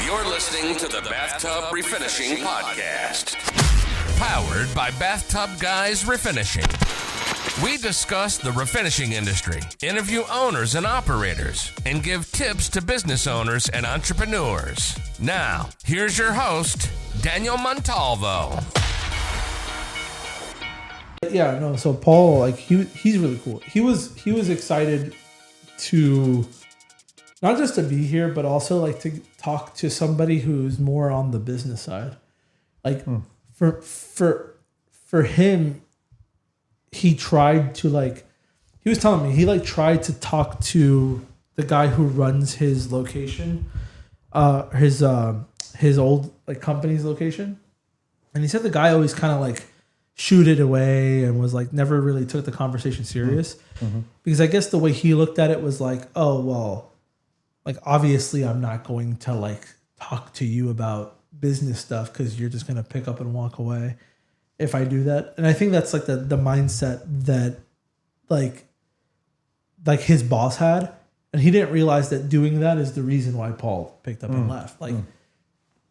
You're listening to the Bathtub Refinishing Podcast. Powered by BathTubGuys Refinishing. We discuss the refinishing industry, interview owners and operators, and give tips to business owners and entrepreneurs. Now, here's your host, Daniel Montalvo. Yeah, no, so Paul, like, he's really cool. He was excited to not just to be here, but also like to talk to somebody who's more on the business side. Like for him, he tried to he was telling me he tried to talk to the guy who runs his location, his old company's location, and he said the guy always kind of shooed it away and was never really took the conversation serious. Mm-hmm. Because I guess the way he looked at it was oh well, obviously I'm not going to talk to you about business stuff because you're just gonna pick up and walk away if I do that. And I think that's the mindset that his boss had, and he didn't realize that doing that is the reason why Paul picked up and left.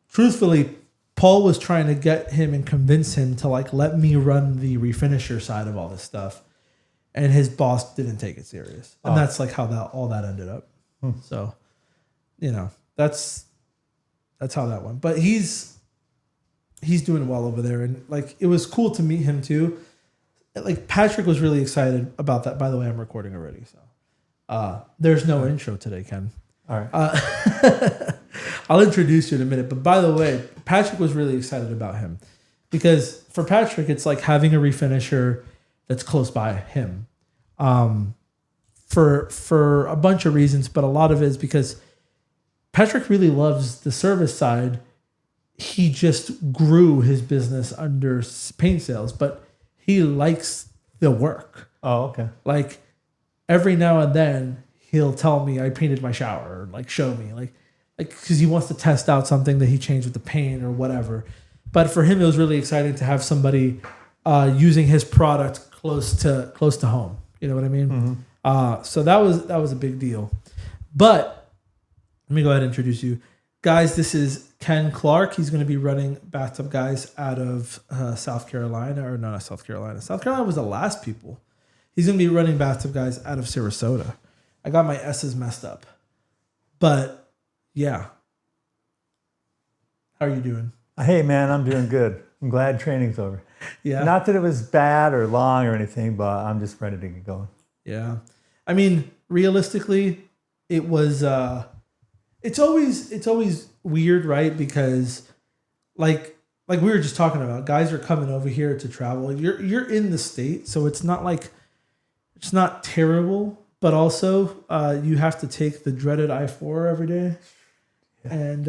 Truthfully, Paul was trying to get him and convince him to let me run the refinisher side of all this stuff, and his boss didn't take it serious, and that's how all that ended up. So, that's how that went. But he's doing well over there, and it was cool to meet him too. Patrick was really excited about that. By the way, I'm recording already, so there's no intro today, Ken. All right. I'll introduce you in a minute. But by the way, Patrick was really excited about him because for Patrick, it's having a refinisher that's close by him. For a bunch of reasons, but a lot of it is because Patrick really loves the service side. He just grew his business under paint sales, but he likes the work. Oh, okay. Every now and then he'll tell me I painted my shower, or show me, because he wants to test out something that he changed with the paint or whatever. But for him, it was really exciting to have somebody using his product close to home. You know what I mean? Mm-hmm. So that was a big deal. But let me go ahead and introduce you. Guys, this is Ken Clark. He's going to be running Bathtub Guys out of South Carolina. Or no, not South Carolina. South Carolina was the last people. He's going to be running Bathtub Guys out of Sarasota. I got my S's messed up. But yeah. How are you doing? Hey, man, I'm doing good. I'm glad training's over. Yeah. Not that it was bad or long or anything, but I'm just ready to get going. Yeah. I mean, realistically, it was it's always weird, right? Because like we were just talking about, guys are coming over here to travel. You're in the state, so it's not it's not terrible, but also you have to take the dreaded I-4 every day. Yeah. And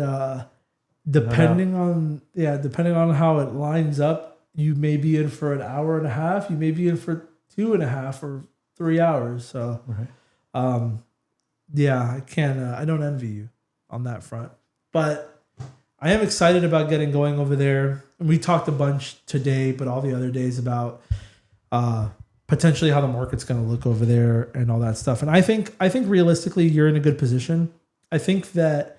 depending on how it lines up, you may be in for an hour and a half, you may be in for 2.5 or 3 hours. So right. I can't I don't envy you on that front. But I am excited about getting going over there. And we talked a bunch today, but all the other days about potentially how the market's going to look over there and all that stuff. And I think realistically you're in a good position. I think that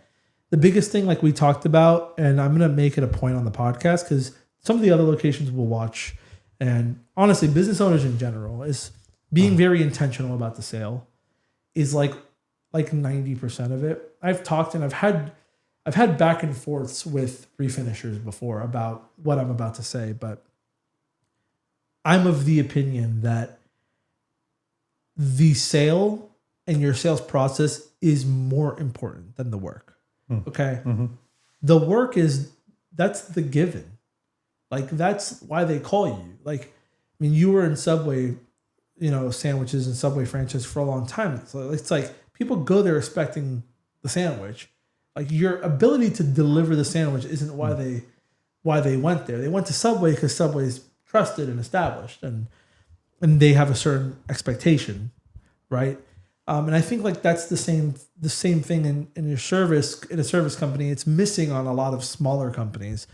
the biggest thing, we talked about, and I'm going to make it a point on the podcast because some of the other locations we'll watch, and honestly, business owners in general, is being very intentional about the sale is like 90% of it. I've talked and I've had back and forths with refinishers before about what I'm about to say, but I'm of the opinion that the sale and your sales process is more important than the work. Okay. Mm-hmm. The work that's the given. That's why they call you. You were in Subway, sandwiches and Subway franchise for a long time. So it's people go there expecting the sandwich. Your ability to deliver the sandwich isn't why they went there. They went to Subway because Subway's trusted and established, and they have a certain expectation, right? And I think that's the same thing in your service, in a service company. It's missing on a lot of smaller companies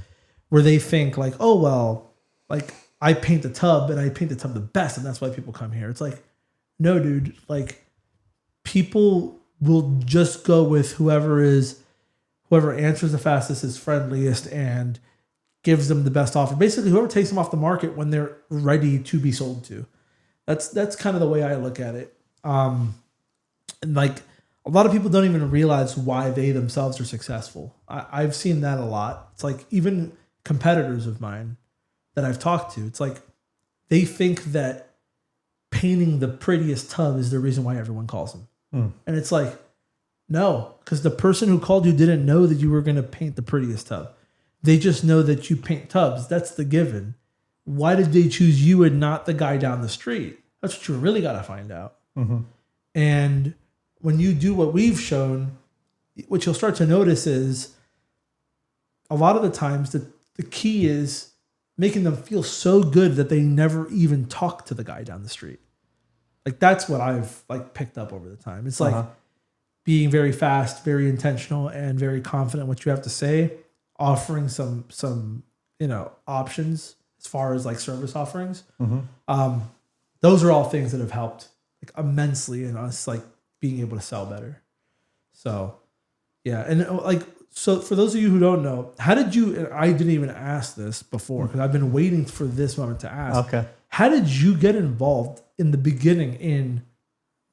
where they think oh, well, I paint the tub and I paint the tub the best, and that's why people come here. It's no, dude, people will just go with whoever is whoever answers the fastest is friendliest and gives them the best offer. Basically, whoever takes them off the market when they're ready to be sold to. That's kind of the way I look at it. And like a lot of people don't even realize why they themselves are successful. I've seen that a lot. It's like even competitors of mine that I've talked to, it's like they think that painting the prettiest tub is the reason why everyone calls them. And it's like, no, because the person who called you didn't know that you were going to paint the prettiest tub. They just know that you paint tubs. That's the given. Why did they choose you and not the guy down the street? That's what you really got to find out. And when you do what we've shown, what you'll start to notice is a lot of the times the key is making them feel so good that they never even talk to the guy down the street. Like that's what I've like picked up over the time. It's like being very fast, very intentional, and very confident in what you have to say, offering some options as far as like service offerings. Those are all things that have helped like immensely in us like being able to sell better. So yeah. And like, so for those of you who don't know, how did you, and I didn't even ask this before because I've been waiting for this moment to ask. Okay. How did you get involved in the beginning in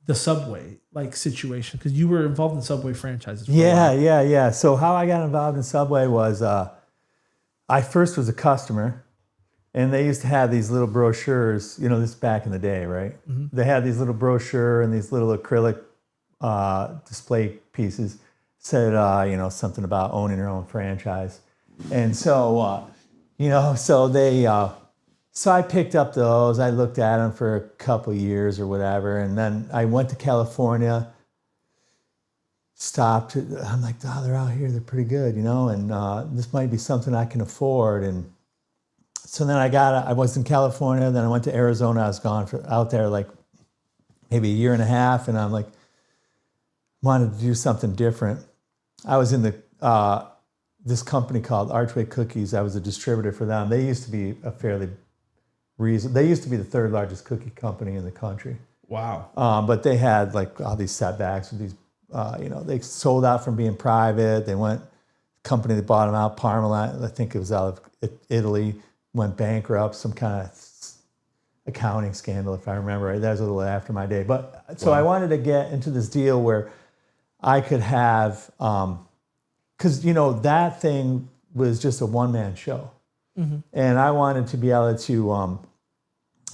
the Subway like situation? Because you were involved in Subway franchises. Yeah. So how I got involved in Subway was I first was a customer, and they used to have these little brochures. You know, this is back in the day, right? They had these little brochure and these little acrylic display pieces. Said something about owning your own franchise, and so so I picked up those. I looked at them for a couple years or whatever, and then I went to California. Stopped. I'm like, oh, they're out here. They're pretty good, and this might be something I can afford. And so then I was in California. Then I went to Arizona. I was gone out there like maybe a year and a half, and I'm like, wanted to do something different. I was in this company called Archway Cookies. I was a distributor for them. They used to be they used to be the third largest cookie company in the country. Wow. But they had like all these setbacks with these, they sold out from being private. They went, company that bought them out, Parmalat, I think it was out of Italy, went bankrupt, some kind of accounting scandal, if I remember right. That was a little after my day. But so I wanted to get into this deal where I could have, because, that thing was just a one-man show. And I wanted to be able to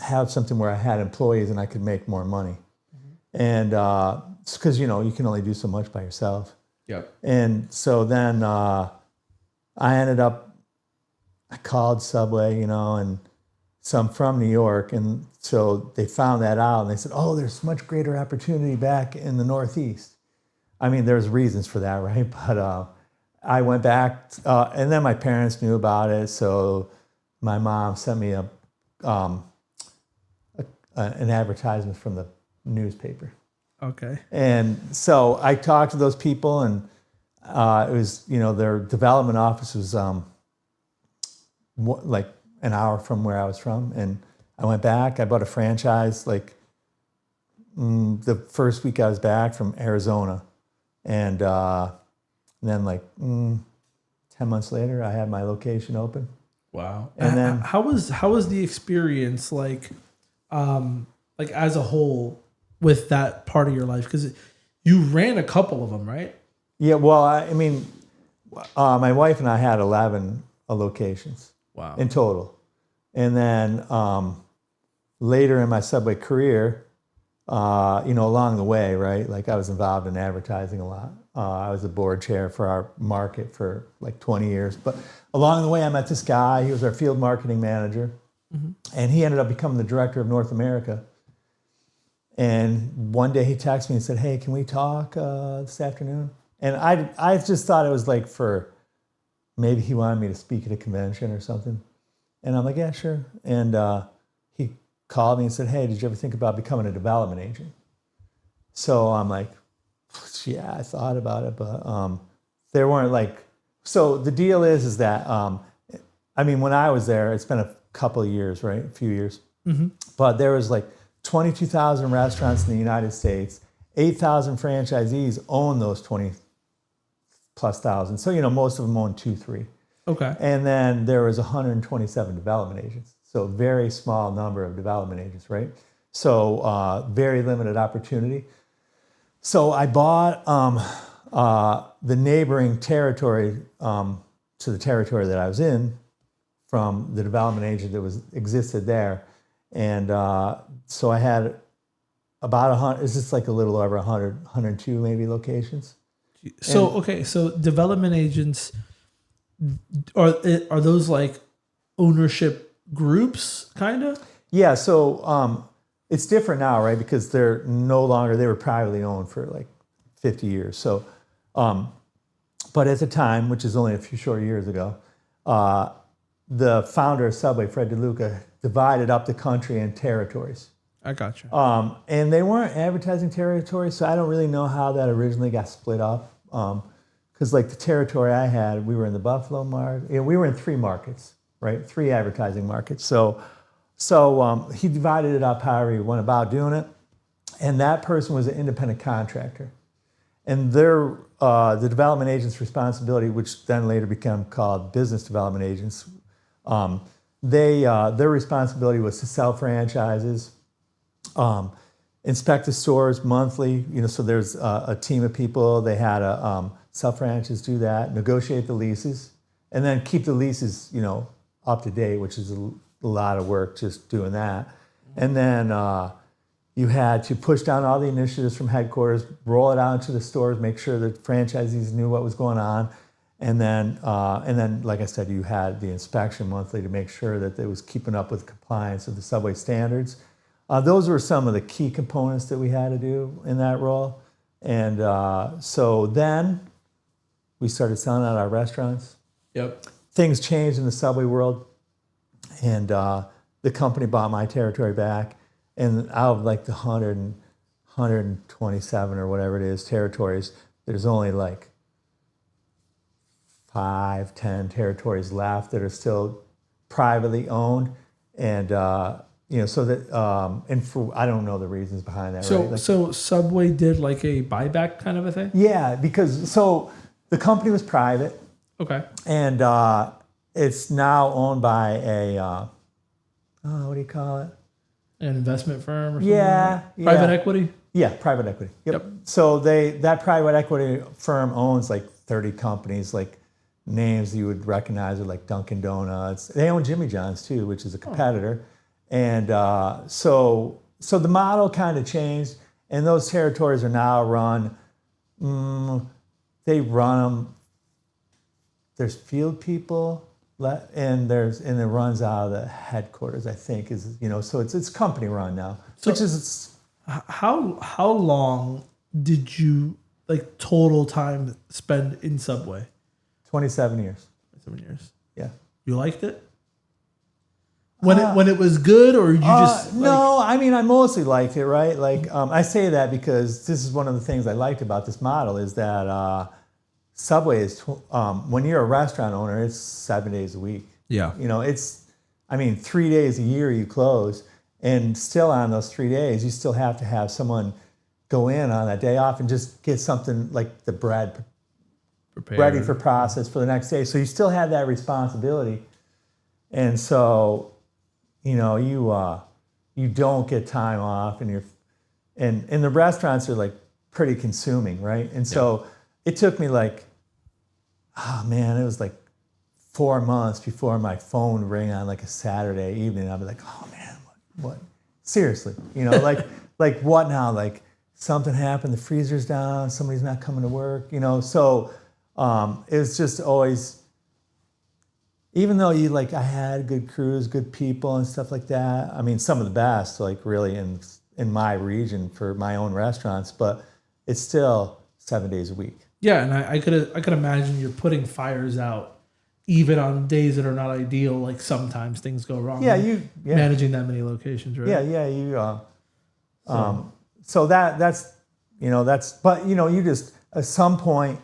have something where I had employees and I could make more money. And because, you can only do so much by yourself. Yep. And so then I called Subway, and so I'm from New York. And so they found that out and they said, oh, there's much greater opportunity back in the Northeast. I mean, there's reasons for that, right? But I went back, and then my parents knew about it. So my mom sent me an advertisement from the newspaper. Okay. And so I talked to those people, and it was, their development office was like an hour from where I was from. And I went back. I bought a franchise like the first week I was back from Arizona. And then like 10 months later, I had my location open. Wow. And then how was the experience like as a whole with that part of your life? Because you ran a couple of them, right? Yeah. Well, I mean, my wife and I had 11 locations. Wow. In total. And then later in my Subway career, along the way, right? Like I was involved in advertising a lot. I was the board chair for our market for like 20 years. But along the way, I met this guy. He was our field marketing manager. And he ended up becoming the director of North America. And one day he texted me and said, hey, can we talk this afternoon? And I just thought it was like maybe he wanted me to speak at a convention or something. And I'm like, yeah, sure. And he called me and said, hey, did you ever think about becoming a development agent? So I'm like, yeah, I thought about it, but there weren't like, so the deal is that, when I was there, it's been a couple of years, right? A few years. But there was like 22,000 restaurants in the United States, 8,000 franchisees own those plus thousand. So, most of them own 2, 3. Okay. And then there was 127 development agents. So very small number of development agents, right? So very limited opportunity. So I bought the neighboring territory to the territory that I was in from the development agent that existed there. And so I had about 100, it's just like a little over 100, 102 maybe locations. So, so development agents, are those like ownership groups, kind of? Yeah, so it's different now, right? Because they're no longer, they were privately owned for like 50 years. So, but at the time, which is only a few short years ago, the founder of Subway, Fred DeLuca, divided up the country in territories. I got you. And they weren't advertising territories, so I don't really know how that originally got split up. Because like the territory I had, we were in the Buffalo market. We were in 3 markets, right? 3 advertising markets. So he divided it up however he went about doing it. And that person was an independent contractor. And their the development agent's responsibility, which then later became called business development agents, their responsibility was to sell franchises, inspect the stores monthly. So there's a team of people. They had to sell franchises, do that, negotiate the leases, and then keep the leases, up to date, which is a lot of work just doing that. And then you had to push down all the initiatives from headquarters, roll it out into the stores, make sure that franchisees knew what was going on. And then, like I said, you had the inspection monthly to make sure that it was keeping up with compliance of the Subway standards. Those were some of the key components that we had to do in that role. And so then we started selling out our restaurants. Yep. Things changed in the Subway world. And the company bought my territory back. And out of like the 127 or whatever it is territories, there's only like 5, 10 territories left that are still privately owned. And so that, and for, I don't know the reasons behind that. So, right? Like, so Subway did like a buyback kind of a thing? yeah, because so the company was private. Okay. And it's now owned by a, what do you call it? An investment firm or something? Yeah. Private equity? Yeah, private equity. Yep. So that private equity firm owns like 30 companies, like names you would recognize are like Dunkin' Donuts. They own Jimmy John's too, which is a competitor. And so the model kind of changed, and those territories are now run. They run them. There's field people, and it runs out of the headquarters. I think is so it's company run now. So which is how long did you like total time spend in Subway? 27 years. 7 years. Yeah. You liked it? When it was good, or you just no? I mean, I mostly liked it, right? Like I say that because this is one of the things I liked about this model is that Subway is when you're a restaurant owner, it's 7 days a week. Yeah. It's 3 days a year you close, and still on those 3 days you still have to have someone go in on that day off and just get something like the bread prepared, ready for process for the next day. So you still have that responsibility, and so. You don't get time off, and the restaurants are like pretty consuming, right? And so it took me like, it was like 4 months before my phone rang on like a Saturday evening. I'd be like, oh man, what? Seriously, like what now? Like something happened, the freezer's down, somebody's not coming to work, So it was just always. Even though I had good crews, good people and stuff like that. Some of the best, like really in my region for my own restaurants, but it's still 7 days a week. Yeah, and I could imagine you're putting fires out even on days that are not ideal. Like sometimes things go wrong. Yeah, managing that many locations, right? Yeah. So that's but you just at some point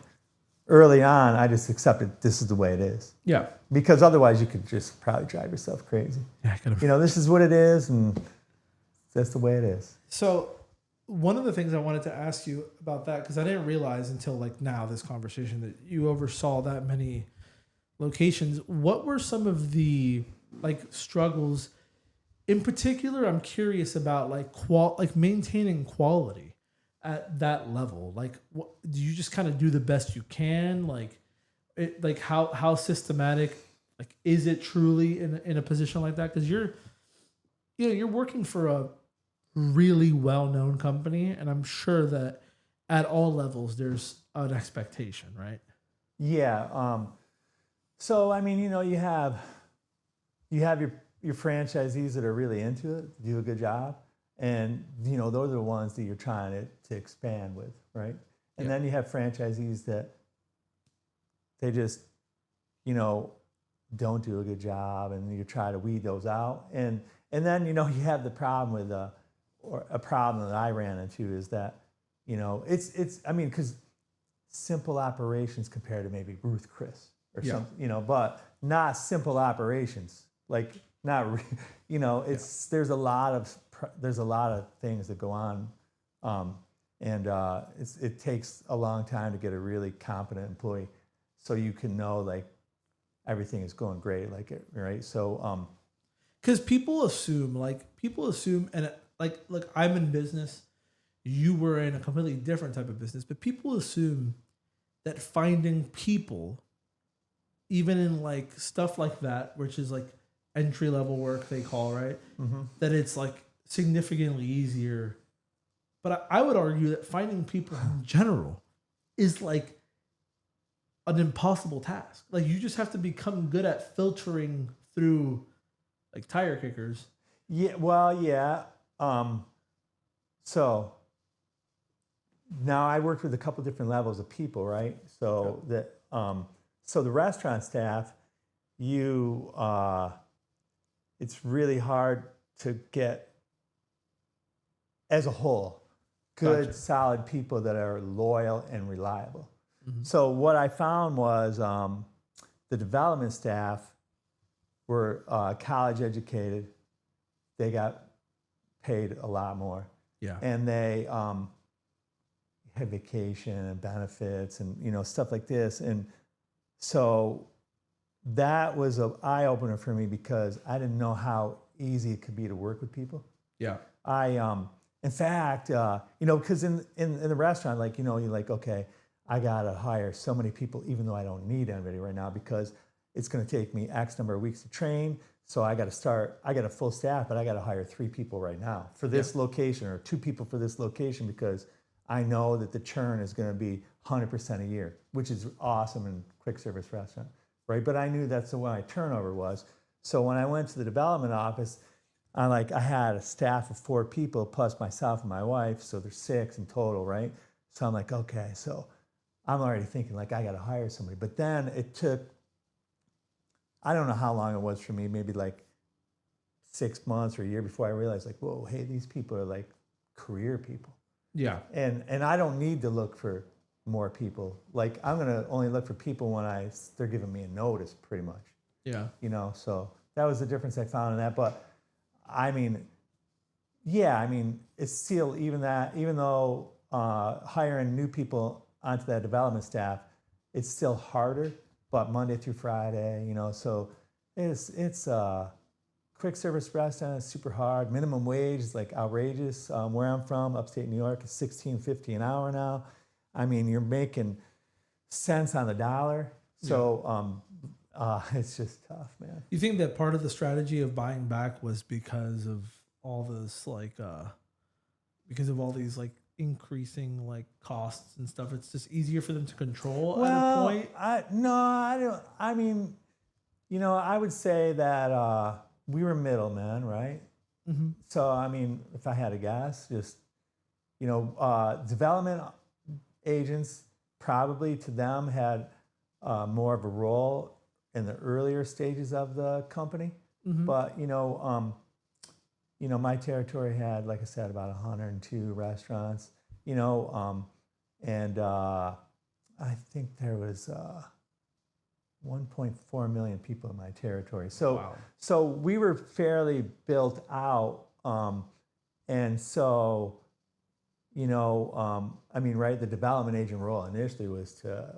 early on, I just accepted this is the way it is. Yeah. Because otherwise you could just probably drive yourself crazy. Yeah, this is what it is, and that's the way it is. So one of the things I wanted to ask you about that, because I didn't realize until like now this conversation that you oversaw that many locations. What were some of the like struggles in particular? I'm curious about like maintaining quality at that level. Like, what, do you just kind of do the best you can? Like how systematic, like, is it truly in a position like that? Because you're working for a really well-known company, and I'm sure that at all levels there's an expectation, right? Yeah. So I mean, you have your franchisees that are really into it, do a good job, and those are the ones that you're trying to expand with, right? And then you have franchisees that they just don't do a good job, and you try to weed those out, and then you have the problem with or a problem that I ran into is that it's I mean, because simple operations compared to maybe Ruth Chris or something, but not simple operations, like not there's a lot of things that go on, and it takes a long time to get a really competent employee, so you can know like everything is going great, like it, right? So because people assume, and like I'm in business, you were in a completely different type of business, but people assume that finding people, even in like stuff like that, which is like entry level work they call, right? Mm-hmm. That it's like significantly easier. But I would argue that finding people in general is like an impossible task. Like, you just have to become good at filtering through like tire kickers. Yeah, well, yeah. So now I worked with a couple different levels of people, right? So so the restaurant staff, it's really hard to get, as a whole, good, solid people that are loyal and reliable. Mm-hmm. So what I found was the development staff were college educated. They got paid a lot more. Yeah. And they had vacation and benefits and stuff like this. And so that was an eye-opener for me because I didn't know how easy it could be to work with people. Yeah. In fact, because in the restaurant, like, you're like, okay, I got to hire so many people, even though I don't need anybody right now, because it's going to take me X number of weeks to train. So I got a full staff, but I got to hire 3 people right now for this location, or 2 people for this location, because I know that the churn is going to be 100% a year, which is awesome in quick service restaurant, right? But I knew that's what my turnover was. So when I went to the development office, I had a staff of 4 people plus myself and my wife, so there's 6 in total, right? So I'm like, okay, so I'm already thinking like I got to hire somebody. But then it took, I don't know how long it was for me, maybe like 6 months or a year before I realized like, whoa, hey, these people are like career people. Yeah. And I don't need to look for more people. Like, I'm gonna only look for people when they're giving me a notice, pretty much. Yeah. So that was the difference I found in that. But I mean, it's still even though hiring new people onto that development staff, it's still harder. But Monday through Friday, so it's quick service restaurant is super hard. Minimum wage is like outrageous. Where I'm from, upstate New York, is $16.50 an hour now. I mean, you're making cents on the dollar. So it's just tough, man. You think that part of the strategy of buying back was because of all this, because of all these like increasing like costs and stuff? It's just easier for them to control at a point. I don't. I mean, I would say that we were middlemen, right? Mm-hmm. So I mean, if I had to guess, just development agents probably to them had more of a role in the earlier stages of the company. Mm-hmm. But my territory had, like I said, about 102 restaurants. And I think there was 1.4 million people in my territory. So, wow. So we were fairly built out, and so I mean, right, the development agent role initially was to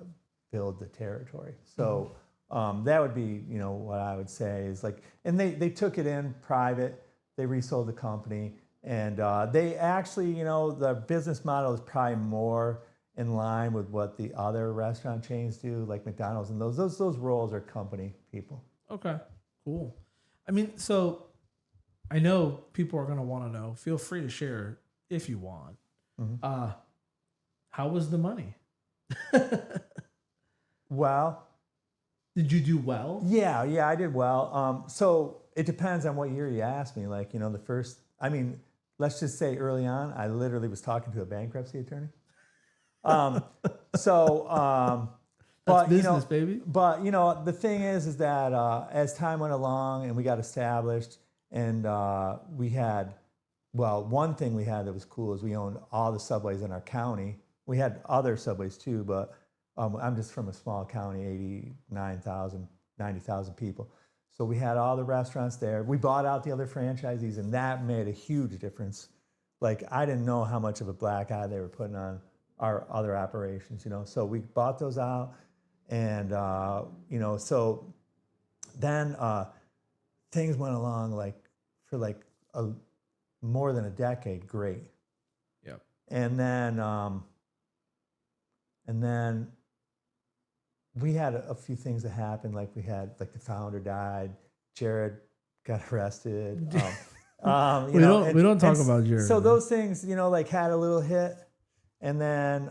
build the territory. So that would be, what I would say is like, and they took it in private, they resold the company, and they actually, the business model is probably more in line with what the other restaurant chains do, like McDonald's, and those roles are company people. Okay, cool. I mean, so I know people are going to want to know. Feel free to share if you want. How was the money? Well, did you do well? Yeah, I did well. So it depends on what year you ask me. Like, the first, let's just say early on, I literally was talking to a bankruptcy attorney. That's business, baby. But the thing is that as time went along and we got established, and we had, one thing we had that was cool is we owned all the Subways in our county. We had other Subways too, but I'm just from a small county, 89,000, 90,000 people. So we had all the restaurants there. We bought out the other franchisees, and that made a huge difference. Like, I didn't know how much of a black eye they were putting on our other operations, So we bought those out, and so then things went along for more than a decade, great. Yep. And then we had a few things that happened. Like, we had the founder died, Jared got arrested. We don't talk about Jared. So those things, had a little hit. And then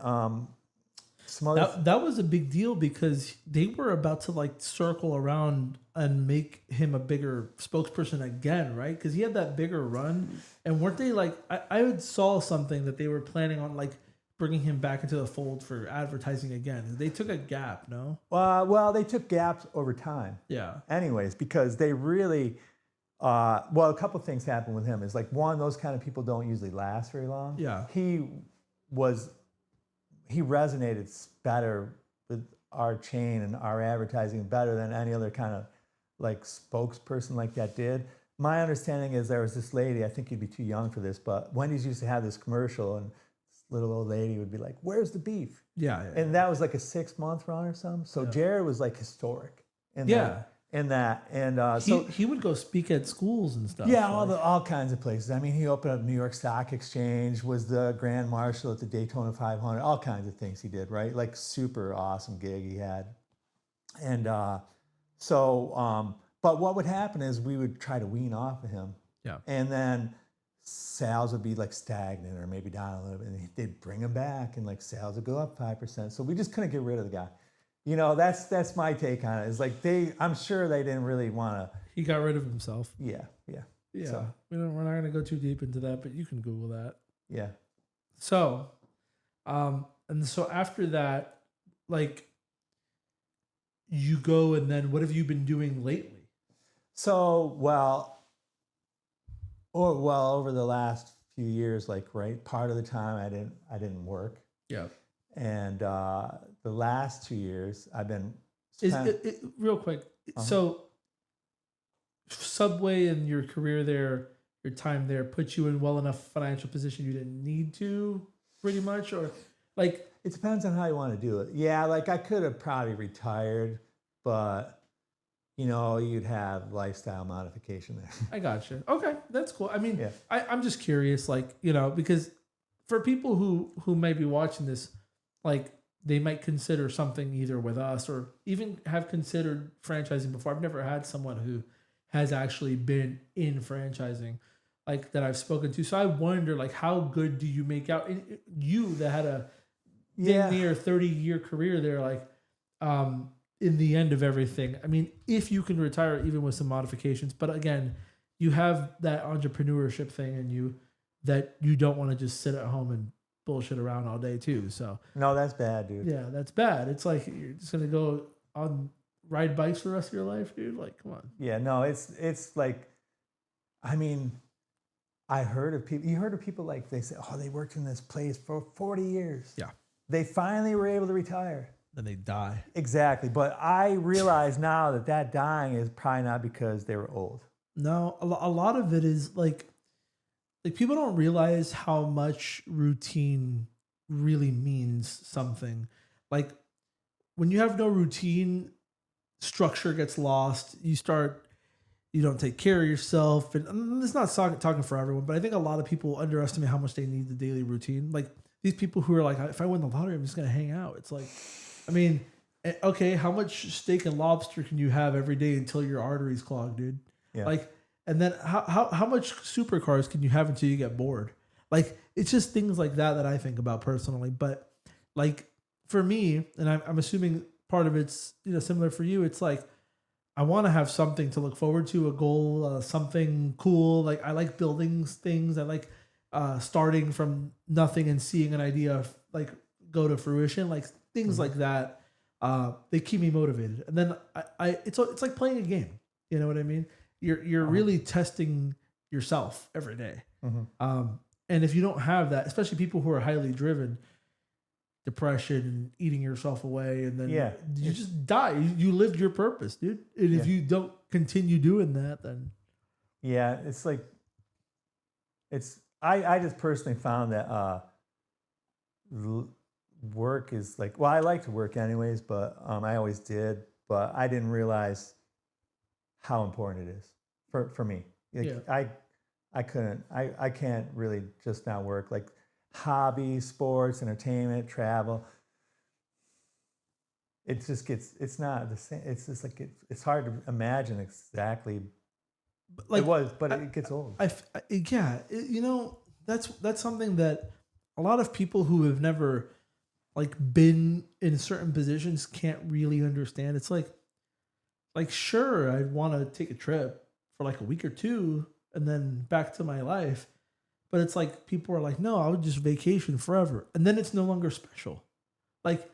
some other that was a big deal because they were about to circle around and make him a bigger spokesperson again, right? Because he had that bigger run, and weren't they I saw something that they were planning on bringing him back into the fold for advertising again. They took a gap, no? Well, they took gaps over time. Yeah. Anyways, because they really, a couple of things happened with him. Is one, those kind of people don't usually last very long. Yeah. He resonated better with our chain and our advertising better than any other kind of spokesperson like that did. My understanding is there was this lady, I think you'd be too young for this, but Wendy's used to have this commercial, and this little old lady would be like, "Where's the beef?" Yeah. And that was a 6-month run or something. So Jared was historic. So he would go speak at schools and stuff. Yeah, all kinds of places. He opened up New York Stock Exchange, was the Grand Marshal at the Daytona 500, all kinds of things he did, right? Super awesome gig he had. And but what would happen is we would try to wean off of him. Yeah. And then sales would be stagnant or maybe down a little bit, and they'd bring him back, and sales would go up 5%. So we just couldn't get rid of the guy. That's my take on it. Is I'm sure they didn't really want to. He got rid of himself. Yeah. So, we're not going to go too deep into that, but you can Google that. Yeah. So, and so after that, you go, and then what have you been doing lately? So, over the last few years, part of the time I didn't work. Yeah. And the last 2 years, I've been real quick. So, Subway and your career there, your time there, put you in well enough financial position you didn't need to, pretty much, or it depends on how you want to do it. Yeah, I could have probably retired, but you'd have lifestyle modification there. I got you. Okay, that's cool. I'm just curious, because for people who may be watching this, they might consider something either with us or even have considered franchising before. I've never had someone who has actually been in franchising that I've spoken to. So I wonder, how good do you make out? You that had a near 30-year career there, in the end of everything. If you can retire even with some modifications, but again, you have that entrepreneurship thing in you that you don't want to just sit at home and bullshit around all day too. So no, that's bad, dude. Yeah, that's bad. It's you're just gonna go on ride bikes for the rest of your life, dude. Come on. Yeah, no, it's I heard of people. You heard of people they say, "Oh, they worked in this place for 40 years." Yeah. They finally were able to retire. Then they die. Exactly, but I realize now that dying is probably not because they were old. No, a lot of it is like people don't realize how much routine really means something. Like when you have no routine, structure gets lost. You don't take care of yourself. And it's not talking for everyone, but I think a lot of people underestimate how much they need the daily routine. Like these people who are like, if I win the lottery, I'm just going to hang out. It's like, I mean, okay, how much steak and lobster can you have every day until your arteries clog, dude? Yeah. Like, and then how much supercars can you have until you get bored? Like, it's just things like that I think about personally. But like for me, and I'm assuming part of it's, similar for you. It's like, I want to have something to look forward to, a goal, something cool. Like I like building things. I like starting from nothing and seeing an idea like go to fruition. Like things like that. They keep me motivated. And then it's like playing a game. You know what I mean? You're really testing yourself every day. And if you don't have that, especially people who are highly driven, depression and eating yourself away, and then you just die. You lived your purpose, dude. And if you don't continue doing that, then it's like I just personally found that work is like, well, I like to work anyways, but I always did, but I didn't realize how important it is for me. Like, I can't really just not work. Like hobbies, sports, entertainment, travel. It just it's not the same. It's just like it's hard to imagine exactly. Like it gets old. That's something that a lot of people who have never like been in certain positions can't really understand. It's like sure, I'd want to take a trip for like a week or two and then back to my life. But it's like people are like, no, I would just vacation forever. And then it's no longer special. Like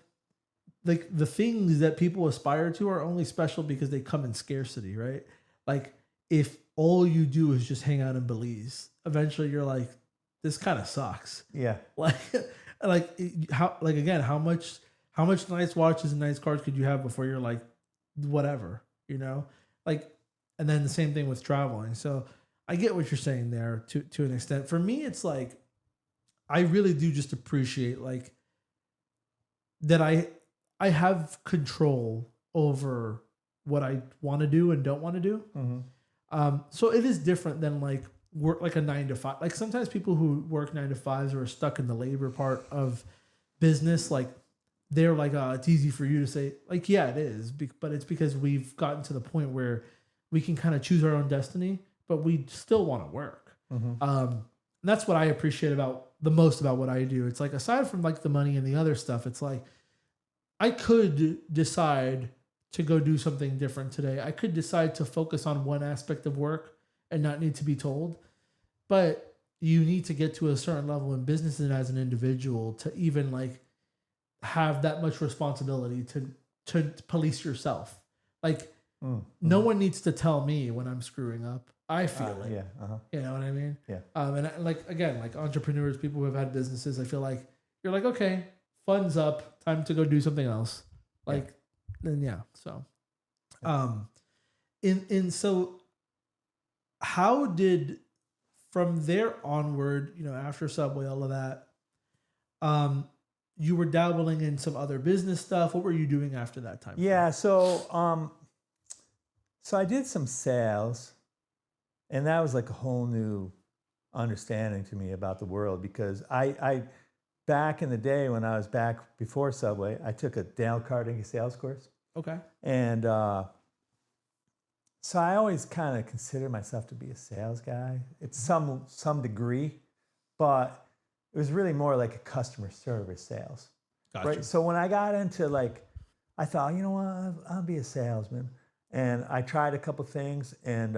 the things that people aspire to are only special because they come in scarcity, right? Like if all you do is just hang out in Belize, eventually you're like, this kind of sucks. Yeah. How much nice watches and nice cars could you have before you're like, whatever, Like, and then the same thing with traveling. So I get what you're saying there to an extent. For me, it's like, I really do just appreciate like that I have control over what I want to do and don't want to do. So it is different than like work like a 9 to 5. Like sometimes people who work 9 to 5s are stuck in the labor part of business. Like they're like, it's easy for you to say like, yeah, it is. But it's because we've gotten to the point where we can kind of choose our own destiny, but we still want to work. And that's what I appreciate the most about what I do. It's like, aside from like the money and the other stuff, it's like, I could decide to go do something different today. I could decide to focus on one aspect of work and not need to be told, but you need to get to a certain level in business and as an individual to even like have that much responsibility to police yourself. Like no one needs to tell me when I'm screwing up. I feel it. You know what I mean? Yeah. And like, again, like entrepreneurs, people who have had businesses, I feel like you're like, okay, funds up, time to go do something else. Like, then So, so how did, from there onward, after Subway, all of that, you were dabbling in some other business stuff. What were you doing after that time? Yeah. So I did some sales, and that was like a whole new understanding to me about the world, because I back in the day when I was back before Subway, I took a Dale Carnegie sales course. Okay. And so I always kind of consider myself to be a sales guy. It's some degree, but it was really more like a customer service sales. Gotcha. Right. So when I got into like, I thought, you know what, I'll be a salesman. And I tried a couple things, and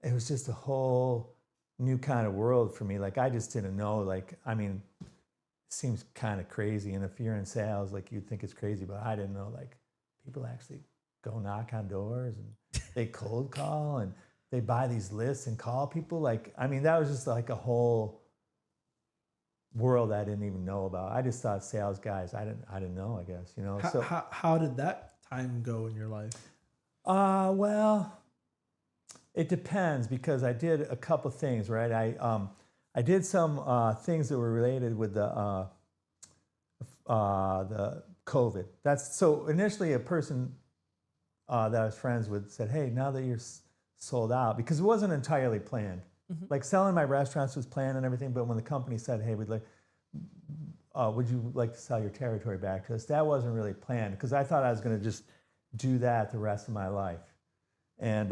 it was just a whole new kind of world for me. Like I just didn't know, like, I mean, it seems kind of crazy. And if you're in sales, like you'd think it's crazy, but I didn't know like people actually go knock on doors and they cold call and they buy these lists and call people. Like, I mean, that was just like a whole world I didn't even know about. I just thought sales guys, I didn't know, I guess, How did that time go in your life? Well, It depends because I did a couple things, right? I did some things that were related with the COVID. That's so initially a person that I was friends with said, "Hey, now that you're sold out," because it wasn't entirely planned. Like selling my restaurants was planned and everything, but when the company said, "Hey, we'd like, would you like to sell your territory back to us?" That wasn't really planned because I thought I was going to just do that the rest of my life, and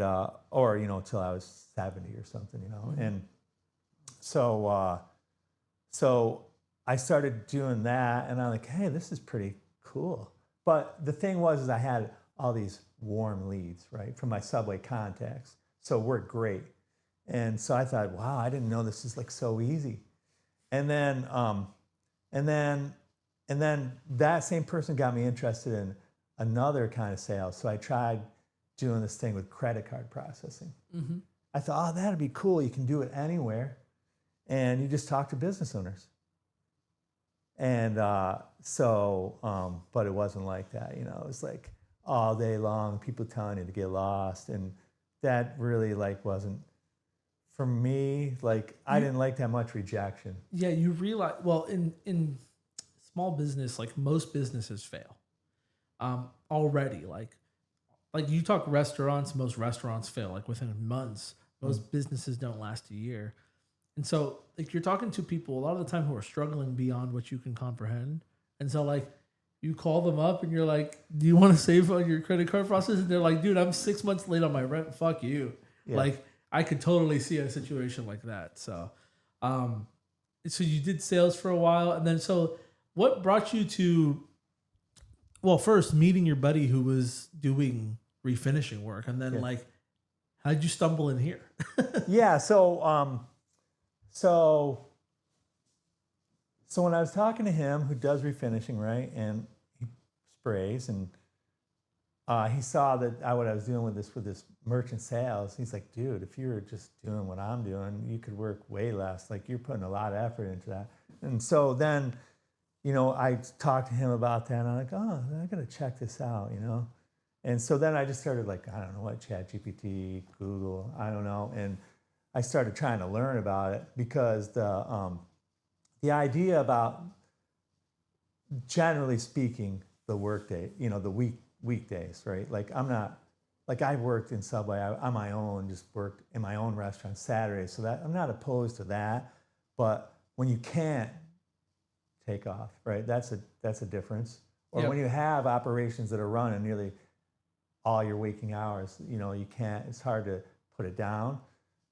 or till I was 70 or something, and so I started doing that, and I'm like, "Hey, this is pretty cool." But the thing was, is I had all these warm leads, right, from my Subway contacts, so it worked great. And so I thought, wow, I didn't know this is like so easy. And then that same person got me interested in another kind of sales. So I tried doing this thing with credit card processing. I thought, oh, that'd be cool. You can do it anywhere, and you just talk to business owners. And but it wasn't like that. It was like all day long, people telling you to get lost, and that really like wasn't. For me, like I didn't like that much rejection. Yeah, you realize, well, in small business, like most businesses fail already. Like you talk restaurants, most restaurants fail like within months. Most businesses don't last a year. And so like you're talking to people a lot of the time who are struggling beyond what you can comprehend. And so like you call them up and you're like, "Do you want to save on your credit card process?" And they're like, "Dude, I'm 6 months late on my rent. Fuck you." Yeah. Like I could totally see a situation like that. So, so you did sales for a while, and then so what brought you to? Well, first meeting your buddy who was doing refinishing work, and then like, how'd you stumble in here? Yeah, so when I was talking to him, who does refinishing, right, and he sprays, and he saw that what I was doing with this merchant sales. He's like, "Dude, if you were just doing what I'm doing, you could work way less. Like you're putting a lot of effort into that." And so then, I talked to him about that, and I'm like, "Oh, I gotta check this out," And so then I just started like, I don't know what, ChatGPT, Google, I don't know, and I started trying to learn about it because the idea about, generally speaking, the workday, the weekdays, right? Like I'm not, like I worked in Subway on my own, just worked in my own restaurant Saturdays, so that I'm not opposed to that. But when you can't take off, right? That's a difference. Or when you have operations that are running nearly all your waking hours, you can't. It's hard to put it down.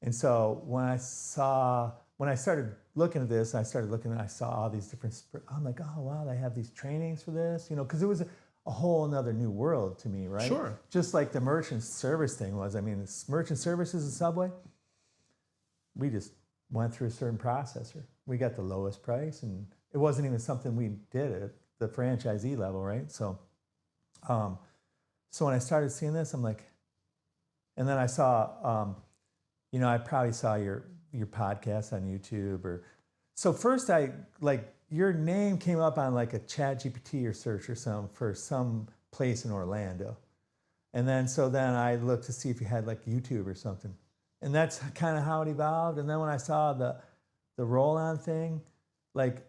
And so when I started looking at this, I saw all these different. I'm like, oh wow, they have these trainings for this, because it was a whole another new world to me, right? Sure. Just like the merchant service thing was. I mean, merchant services at Subway, we just went through a certain processor. We got the lowest price, and it wasn't even something we did at the franchisee level, right? So, so when I started seeing this, I'm like, and then I saw, I probably saw your podcast on YouTube, so first your name came up on like a ChatGPT or search or something for some place in Orlando. And then I looked to see if you had like YouTube or something. And that's kind of how it evolved. And then when I saw the roll-on thing, like,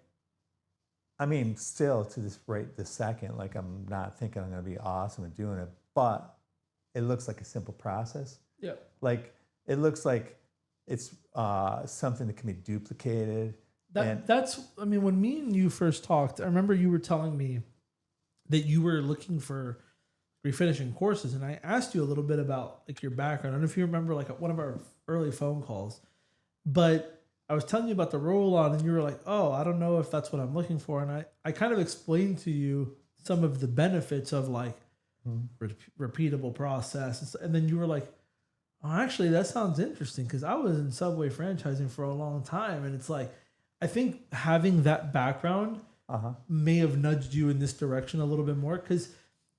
I mean, still to this second, like I'm not thinking I'm going to be awesome at doing it, but it looks like a simple process. Yeah. Like it looks like it's something that can be duplicated. When me and you first talked, I remember you were telling me that you were looking for refinishing courses, and I asked you a little bit about like your background. I don't know if you remember like one of our early phone calls, but I was telling you about the roll-on, and you were like, "Oh, I don't know if that's what I'm looking for." And I kind of explained to you some of the benefits of like repeatable process, and then you were like, "Oh, actually, that sounds interesting," because I was in Subway franchising for a long time, and it's like, I think having that background may have nudged you in this direction a little bit more, because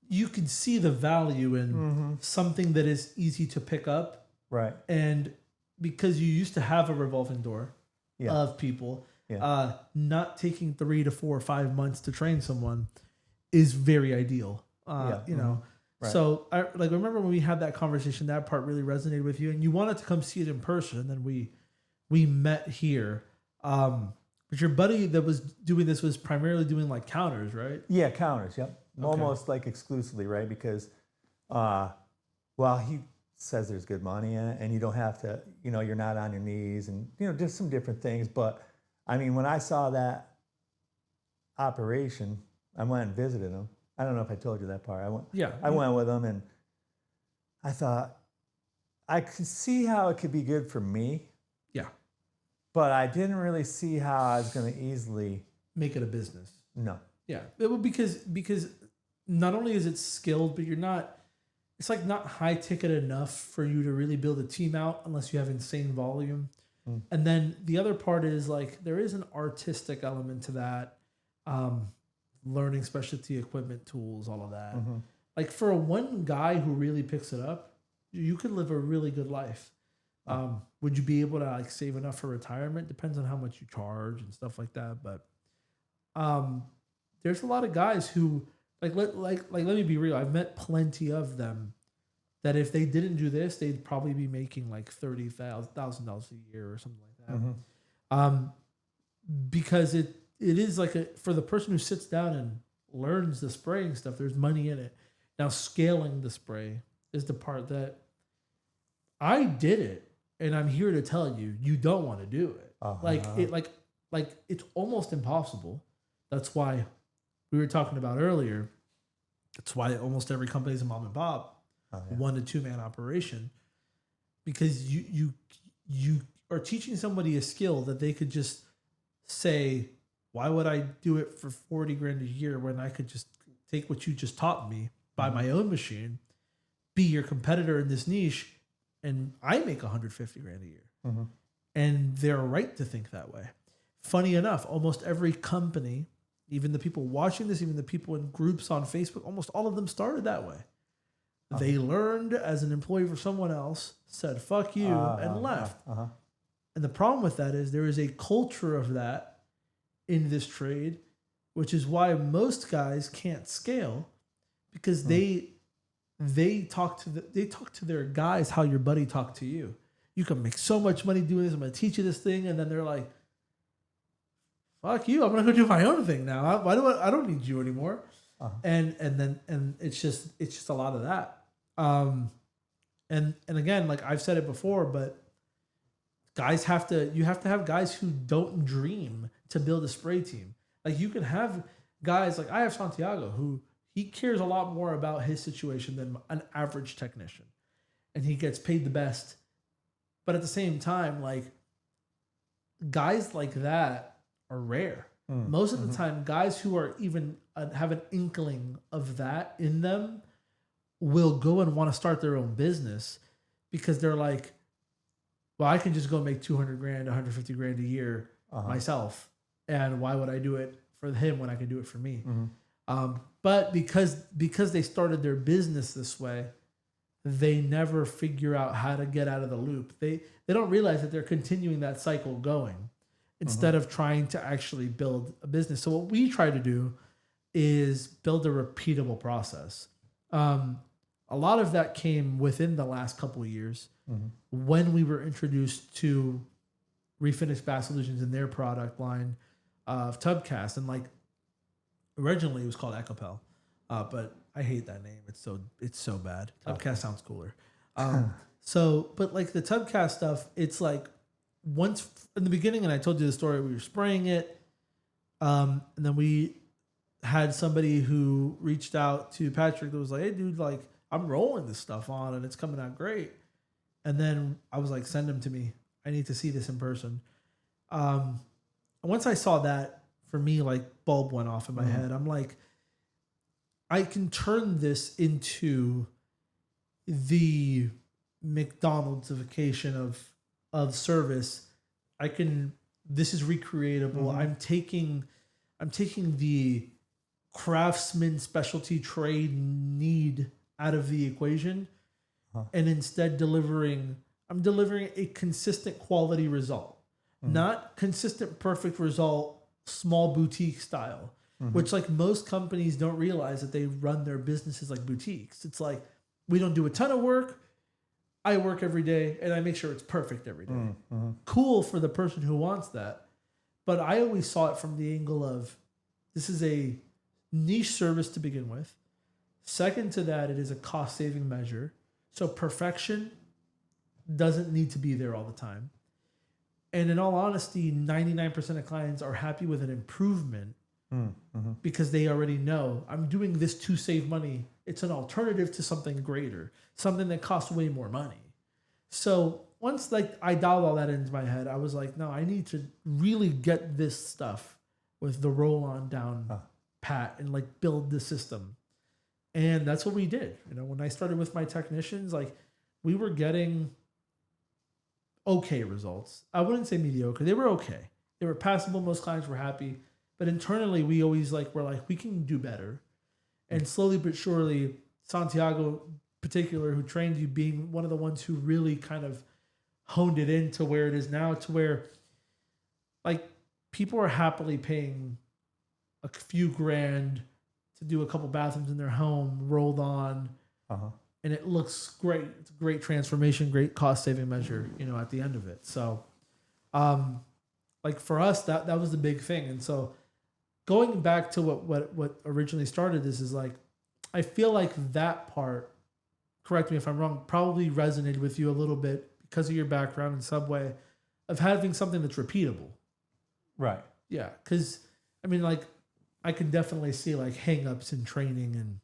you could see the value in something that is easy to pick up. Right. And because you used to have a revolving door of people, not taking 3 to 4 or 5 months to train someone is very ideal. Right. So I like remember when we had that conversation, that part really resonated with you, and you wanted to come see it in person. And then we met here. But your buddy that was doing this was primarily doing like counters, right? Yeah, counters. Yep, almost like exclusively, right? Because, well, he says there's good money in it, and you don't have to, you're not on your knees, and just some different things. But I mean, when I saw that operation, I went and visited him. I don't know if I told you that part. I went with him, and I thought I could see how it could be good for me. Yeah. But I didn't really see how I was going to easily make it a business. No. Yeah. Because not only is it skilled, but it's like not high ticket enough for you to really build a team out unless you have insane volume. And then the other part is like there is an artistic element to that. Learning specialty equipment, tools, all of that. Like for one guy who really picks it up, you could live a really good life. Would you be able to like save enough for retirement? Depends on how much you charge and stuff like that. But there's a lot of guys who let me be real. I've met plenty of them that if they didn't do this, they'd probably be making like $30,000 a year or something like that. Because it is like for the person who sits down and learns the spraying stuff, there's money in it. Now scaling the spray is the part that I did it, and I'm here to tell you, you don't want to do it. Like it's almost impossible. That's why we were talking about earlier. That's why almost every company is a mom and pop, 1 to 2 man operation, because you are teaching somebody a skill that they could just say, why would I do it for 40 grand a year when I could just take what you just taught me, buy my own machine, be your competitor in this niche, and I make 150 grand a year. And they're right to think that way. Funny enough, almost every company, even the people watching this, even the people in groups on Facebook, almost all of them started that way. They learned as an employee for someone else, said, fuck you, and left. And the problem with that is there is a culture of that in this trade, which is why most guys can't scale, because they talk to their guys how your buddy talked to you. You can make so much money doing this. I'm going to teach you this thing, and then they're like, "Fuck you! I'm going to go do my own thing now. I don't need you anymore." And it's just a lot of that. And again, like I've said it before, but you have to have guys who don't dream to build a spray team. Like you can have guys like I have Santiago who he cares a lot more about his situation than an average technician, and he gets paid the best. But at the same time, like guys like that are rare. Most of the time, guys who are even have an inkling of that in them will go and want to start their own business because they're like, well, I can just go make 200 grand, 150 grand a year myself. And why would I do it for him when I can do it for me? But because they started their business this way, they never figure out how to get out of the loop. They don't realize that they're continuing that cycle going instead of trying to actually build a business. So what we try to do is build a repeatable process. A lot of that came within the last couple of years when we were introduced to Refinish Bath Solutions and their product line of Tubcast. And like originally it was called Ecopel, but I hate that name. It's so bad. Tubcast sounds cooler. But like the Tubcast stuff, it's like once in the beginning, and I told you the story, we were spraying it. And then we had somebody who reached out to Patrick that was like, hey dude, like I'm rolling this stuff on and it's coming out great. And then I was like, send them to me. I need to see this in person. Once I saw that, for me, like bulb went off in my head. I'm like, I can turn this into the McDonald'sification of service. This is recreatable. I'm taking the craftsman specialty trade need out of the equation and instead I'm delivering a consistent quality result, not consistent perfect result, small boutique style. which like most companies don't realize that they run their businesses like boutiques. It's like, we don't do a ton of work. I work every day and I make sure it's perfect every day. Cool for the person who wants that. But I always saw it from the angle of, this is a niche service to begin with. Second to that, it is a cost saving measure. So perfection doesn't need to be there all the time. And in all honesty, 99% of clients are happy with an improvement because they already know, I'm doing this to save money. It's an alternative to something greater, something that costs way more money. So once like I dialed all that into my head, I was like, no, I need to really get this stuff with the roll on down pat and like build the system. And that's what we did. You know, when I started with my technicians, like we were getting okay results. I wouldn't say mediocre. They were okay. They were passable. Most clients were happy. But internally, we always were like, we can do better. And slowly but surely, Santiago in particular, who trained you, being one of the ones who really kind of honed it into where it is now, to where like people are happily paying a few grand to do a couple bathrooms in their home, rolled on, and it looks great. It's a great transformation, great cost saving measure, you know, at the end of it. So, like for us, that was the big thing. And so, going back to what originally started this is like, I feel like that part, correct me if I'm wrong, probably resonated with you a little bit because of your background in Subway, of having something that's repeatable. Right. Yeah, because I mean, like, I can definitely see like hang-ups in training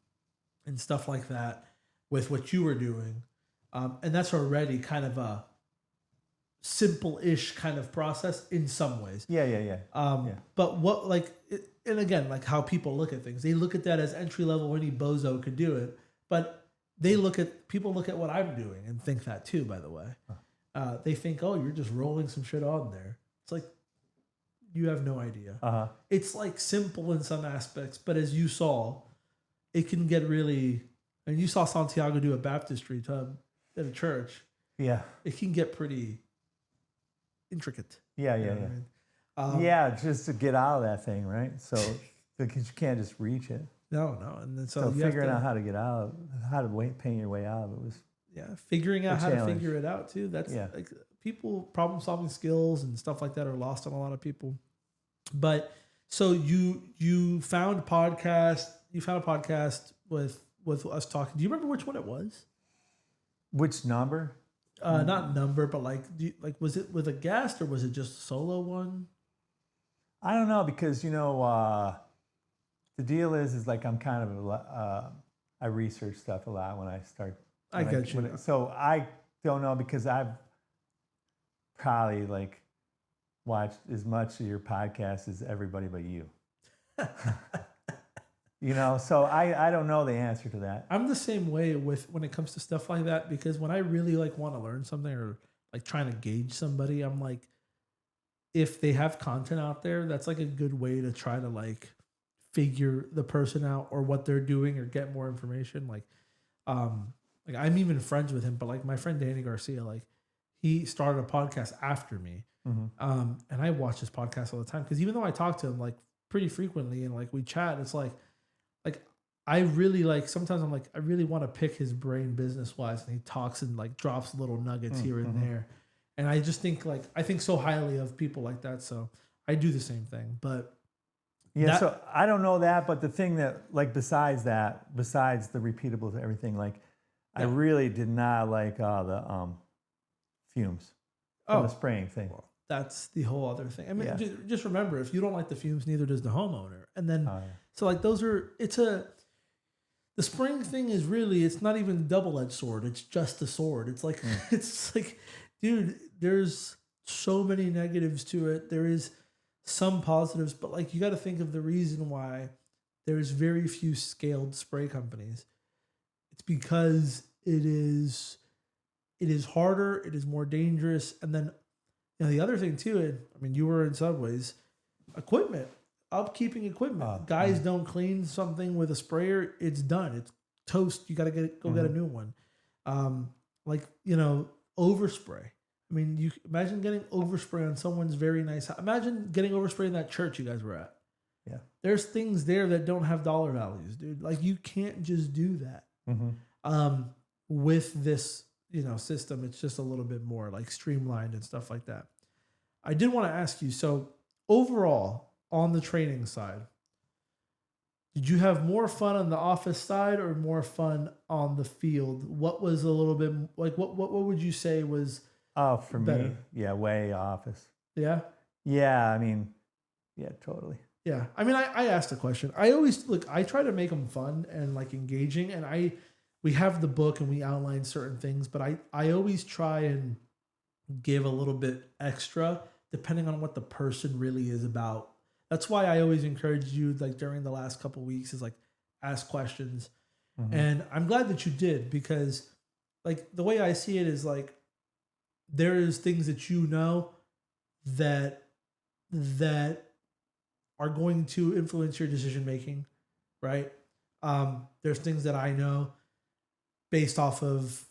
and stuff like that with what you were doing. And that's already kind of a simple-ish kind of process in some ways. Yeah. But what, like, and again, like how people look at things, they look at that as entry level. Any bozo could do it, but people look at what I'm doing and think that too. By the way, they think, oh, you're just rolling some shit on there. It's like, you have no idea. It's like simple in some aspects, but as you saw, it can get really. And you saw Santiago do a baptistry tub at a church. Yeah, it can get pretty intricate. Yeah. I mean? Yeah, just to get out of that thing, right? So because you can't just reach it. No, and then so you figuring out how to get out, how to paint your way out of it was. Yeah, figuring out how to figure it out too. That's like people problem solving skills and stuff like that are lost on a lot of people. But so you found a podcast. You found a podcast with us talking. Do you remember which one it was? Which number? Not number, but like, was it with a guest or was it just a solo one? I don't know, because you know the deal is like I'm kind of I research stuff a lot when I start. I get you. So I don't know, because I've probably like watched as much of your podcast as everybody but you. You know, so I don't know the answer to that. I'm the same way when it comes to stuff like that, because when I really like want to learn something or like trying to gauge somebody, I'm like, if they have content out there, that's like a good way to try to like figure the person out or what they're doing or get more information. Like I'm even friends with him, but like my friend Danny Garcia, like he started a podcast after me. And I watch his podcast all the time, because even though I talk to him like pretty frequently and like we chat, it's like I really like, sometimes I'm like, I really want to pick his brain business wise, and he talks and like drops little nuggets here and there. And I just think like, I think so highly of people like that. So I do the same thing, but so I don't know that, but the thing that like, besides the repeatable to everything, like I really did not like the fumes from the spraying thing. Well, that's the whole other thing. I mean, just remember, if you don't like the fumes, neither does the homeowner. And then, so like the spraying thing is really, it's not even a double-edged sword. It's just a sword. It's like, it's like, dude, there's so many negatives to it. There is some positives, but like, you got to think of the reason why there's very few scaled spray companies. It's because it is harder. It is more dangerous. And then, you know, the other thing too, I mean, you were in Subways, equipment. Upkeeping equipment. Guys don't clean something with a sprayer, it's done. It's toast. You got to get a new one. Like, you know, overspray. I mean, you imagine getting overspray on someone's very nice house. Imagine getting overspray in that church you guys were at. Yeah. There's things there that don't have dollar values, dude. Like you can't just do that. With this, system, it's just a little bit more like streamlined and stuff like that. I did want to ask you, so overall on the training side, did you have more fun on the office side or more fun on the field? What was a little bit like, what would you say was for better? me? Yeah. Way office. Yeah. Yeah. I mean, yeah, totally. Yeah. I mean, I asked a question. I always I try to make them fun and like engaging, and we have the book and we outline certain things, but I always try and give a little bit extra depending on what the person really is about. That's why I always encourage you, like during the last couple of weeks, is like ask questions. And I'm glad that you did, because like the way I see it is like there is things that that are going to influence your decision making, right? There's things that I know based off of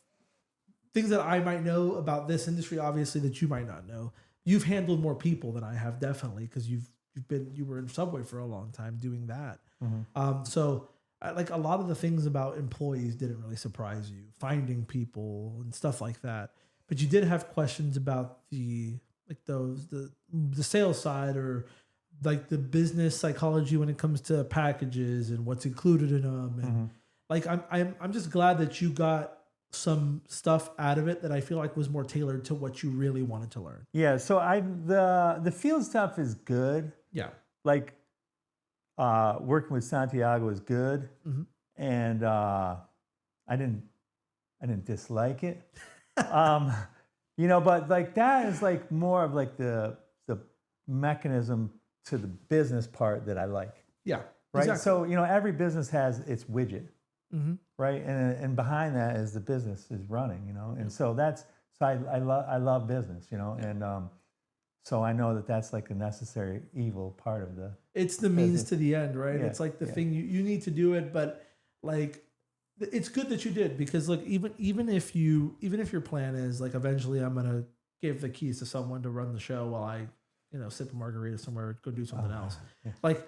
things that I might know about this industry, obviously, that you might not know. You've handled more people than I have, definitely, because you were in Subway for a long time doing that. So like a lot of the things about employees didn't really surprise you, finding people and stuff like that. But you did have questions about the sales side, or like the business psychology when it comes to packages and what's included in them. And like, I'm just glad that you got some stuff out of it that I feel like was more tailored to what you really wanted to learn. Yeah. So the field stuff is good. Yeah. Like working with Santiago is good. And I didn't dislike it. But like that is like more of like the mechanism to the business part that I like. Yeah. Right. Exactly. So, every business has its widget. Right. And behind that is the business is running, and so I love business, and so I know that that's like a necessary evil part of it's the means to the end, right? Yeah, It's like the thing you need to do it, but like it's good that you did, because look, even if your plan is like eventually I'm gonna give the keys to someone to run the show while I sip a margarita somewhere, go do something else. Yeah. Like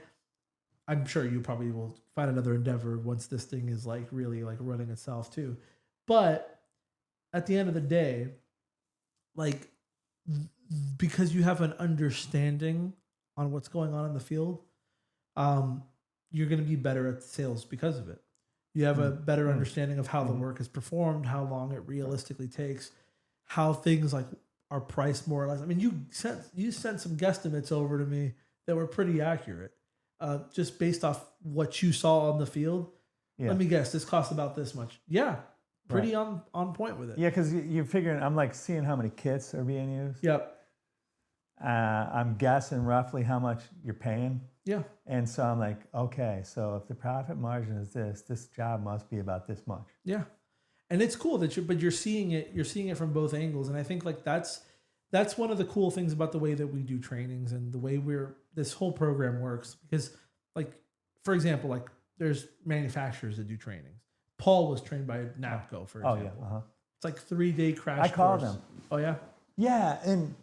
I'm sure you probably will find another endeavor once this thing is like really like running itself too. But at the end of the day, like because you have an understanding on what's going on in the field, you're going to be better at sales because of it. You have a better understanding of how the work is performed, how long it realistically takes, how things like are priced more or less. I mean, you sent some guesstimates over to me that were pretty accurate, just based off what you saw on the field. Yeah. Let me guess, this costs about this much. Yeah, pretty on point with it. Yeah, because you're figuring, I'm like seeing how many kits are being used. Yep. I'm guessing roughly how much you're paying. Yeah. And so I'm like, okay, so if the profit margin is this job must be about this much. Yeah. And it's cool that you're seeing it from both angles. And I think like that's one of the cool things about the way that we do trainings and the way this whole program works. Because like, for example, like there's manufacturers that do trainings. Paul was trained by NAPCO, for example. Oh, yeah. It's like 3-day crash course. I called them. Oh, yeah? Yeah. And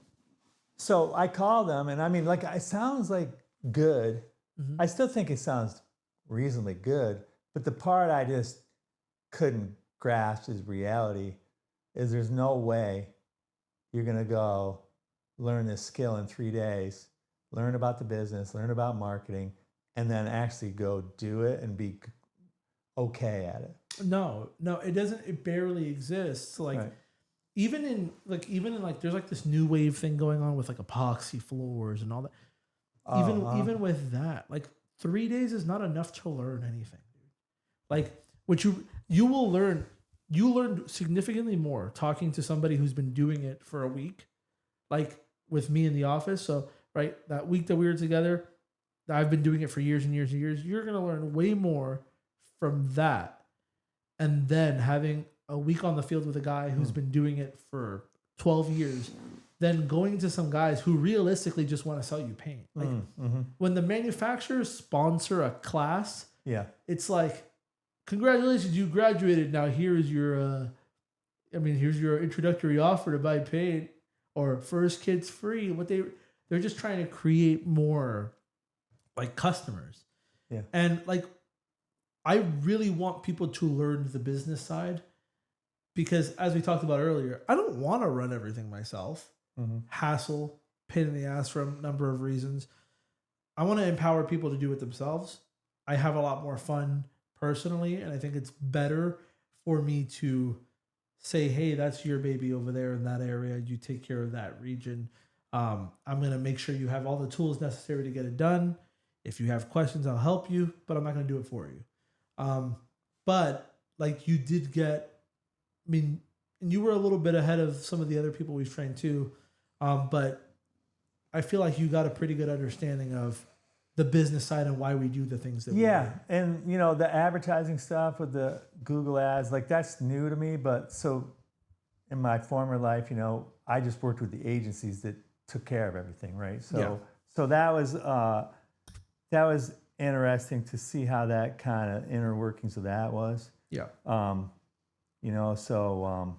so I called them, and I mean, like, it sounds like good. I still think it sounds reasonably good. But the part I just couldn't grasp is reality is there's no way you're going to go learn this skill in 3 days, learn about the business, learn about marketing, and then actually go do it and be okay at it. No, it doesn't. It barely exists. Like even in there's like this new wave thing going on with like epoxy floors and all that. Even with that, like 3 days is not enough to learn anything, dude. Like what you will learn. You learn significantly more talking to somebody who's been doing it for a week, like with me in the office. So, that week that we were together, I've been doing it for years and years and years. You're going to learn way more from that. And then having a week on the field with a guy who's been doing it for 12 years, then going to some guys who realistically just want to sell you paint. Like when the manufacturers sponsor a class, it's like, congratulations, you graduated. Now here's your introductory offer to buy paint or first kids free. They're just trying to create more like customers. Yeah. And like, I really want people to learn the business side because, as we talked about earlier, I don't want to run everything myself. Hassle, pain in the ass for a number of reasons. I want to empower people to do it themselves. I have a lot more fun personally, and I think it's better for me to say, hey, that's your baby over there in that area. You take care of that region. I'm going to make sure you have all the tools necessary to get it done. If you have questions, I'll help you, but I'm not going to do it for you. But like you did get, I mean, and you were a little bit ahead of some of the other people we've trained too. But I feel like you got a pretty good understanding of the business side and why we do the things that we do. And you know, the advertising stuff with the Google ads, like that's new to me. But so in my former life, you know, I just worked with the agencies that took care of everything, right? So so that was interesting to see how that kind of inner workings of that was. Yeah. You know, so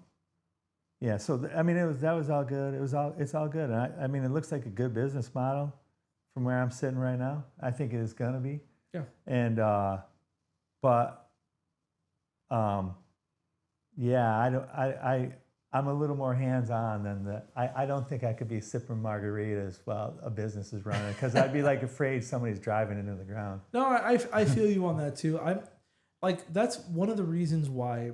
yeah, so I mean, that was all good. It's all good. And I mean, it looks like a good business model from where I'm sitting right now. I think it is going to be. Yeah. And but yeah, I'm a little more hands-on than the. I don't think I could be sipping margaritas while a business is running because I'd be like afraid somebody's driving into the ground. No, I feel you on that too. I'm like, that's one of the reasons why,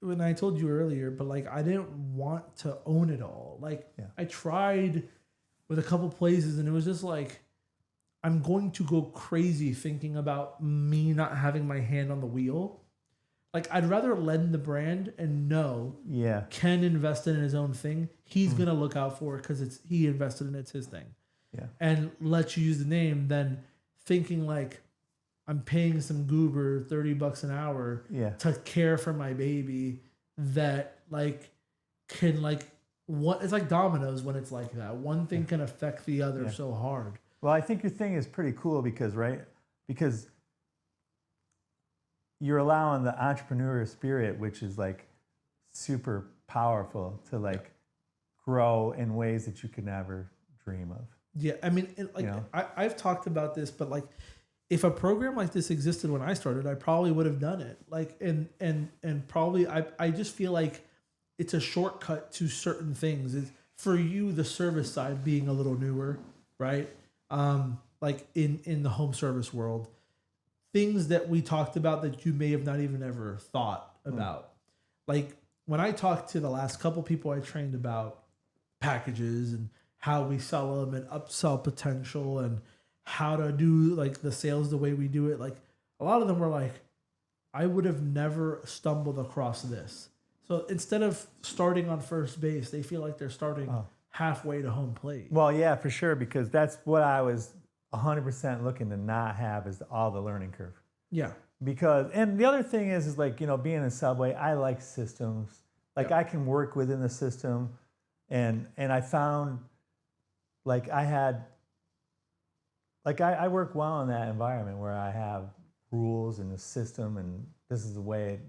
when I told you earlier, but like I didn't want to own it all. Like I tried with a couple places and it was just like, I'm going to go crazy thinking about me not having my hand on the wheel. Like I'd rather lend the brand and know Ken invested in his own thing. He's going to look out for it because he invested in it's his thing. Yeah. And let you use the name than thinking like I'm paying some goober $30 an hour to care for my baby that like can like what it's like dominoes when it's like that. One thing can affect the other so hard. Well, I think your thing is pretty cool because you're allowing the entrepreneurial spirit, which is like super powerful, to like grow in ways that you could never dream of. Yeah, I mean, like you know? I've talked about this, but like if a program like this existed when I started, I probably would have done it. Like and probably I just feel like it's a shortcut to certain things. It's, for you, the service side being a little newer, right? Like in the home service world, things that we talked about that you may have not even ever thought about. Like when I talked to the last couple people I trained about packages and how we sell them and upsell potential and how to do like the sales the way we do it, like a lot of them were like, I would have never stumbled across this. So instead of starting on first base, they feel like they're starting halfway to home plate. Well, yeah, for sure, because that's what I was 100% looking to not have is all the learning curve. Yeah. Because, and the other thing is like, you know, being in Subway, I like systems. Like I can work within the system, and I found like I work well in that environment where I have rules and a system, and this is the way it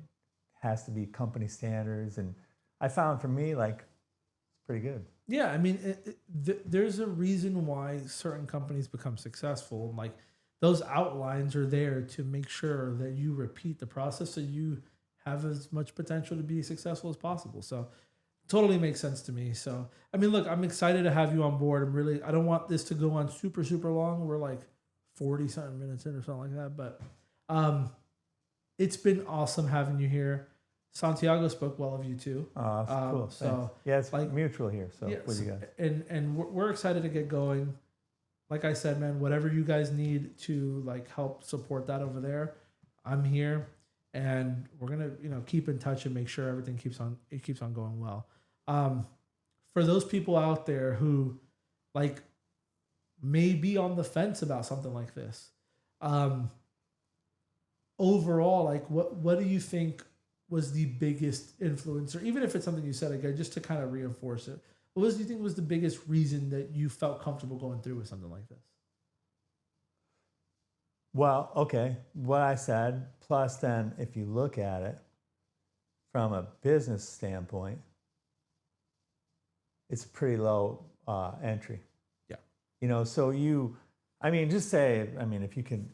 has to be, company standards. And I found for me, like, it's pretty good. Yeah, I mean, there's a reason why certain companies become successful. Like those outlines are there to make sure that you repeat the process so you have as much potential to be successful as possible. So totally makes sense to me. So, I mean, look, I'm excited to have you on board. I don't want this to go on super, super long. We're like 40 something minutes in or something like that. But it's been awesome having you here. Santiago spoke well of you too. Cool. So yeah, it's like mutual here. So with you guys, and we're excited to get going. Like I said, man, whatever you guys need to like help support that over there, I'm here, and we're gonna keep in touch and make sure everything keeps on going well. For those people out there who like may be on the fence about something like this, overall, like what do you think was the biggest influence, or even if it's something you said again, just to kind of reinforce it, do you think was the biggest reason that you felt comfortable going through with something like this? Well, okay, what I said, plus then if you look at it from a business standpoint, it's pretty low entry. Yeah. You know, so I mean, just say, I mean, if you can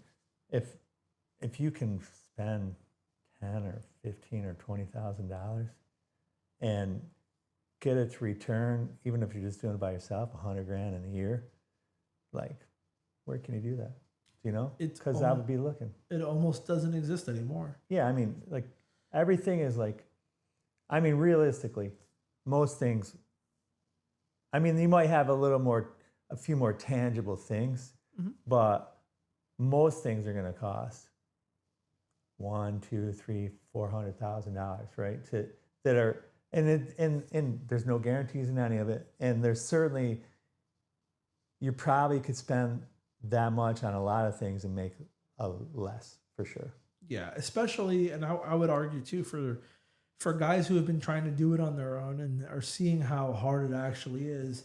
spend $10 or $15 or $20,000 and get it to return, even if you're just doing it by yourself, $100,000 in a year, like, where can you do that? You know, because I would be looking. It almost doesn't exist anymore. Yeah, I mean, like, everything is like, I mean, realistically, most things, I mean, you might have a few more tangible things, but most things are going to cost $100,000, $200,000, $300,000, $400,000, right? And there's no guarantees in any of it. And there's certainly, you probably could spend that much on a lot of things and make less, for sure. Yeah, especially, and I would argue too, for guys who have been trying to do it on their own and are seeing how hard it actually is,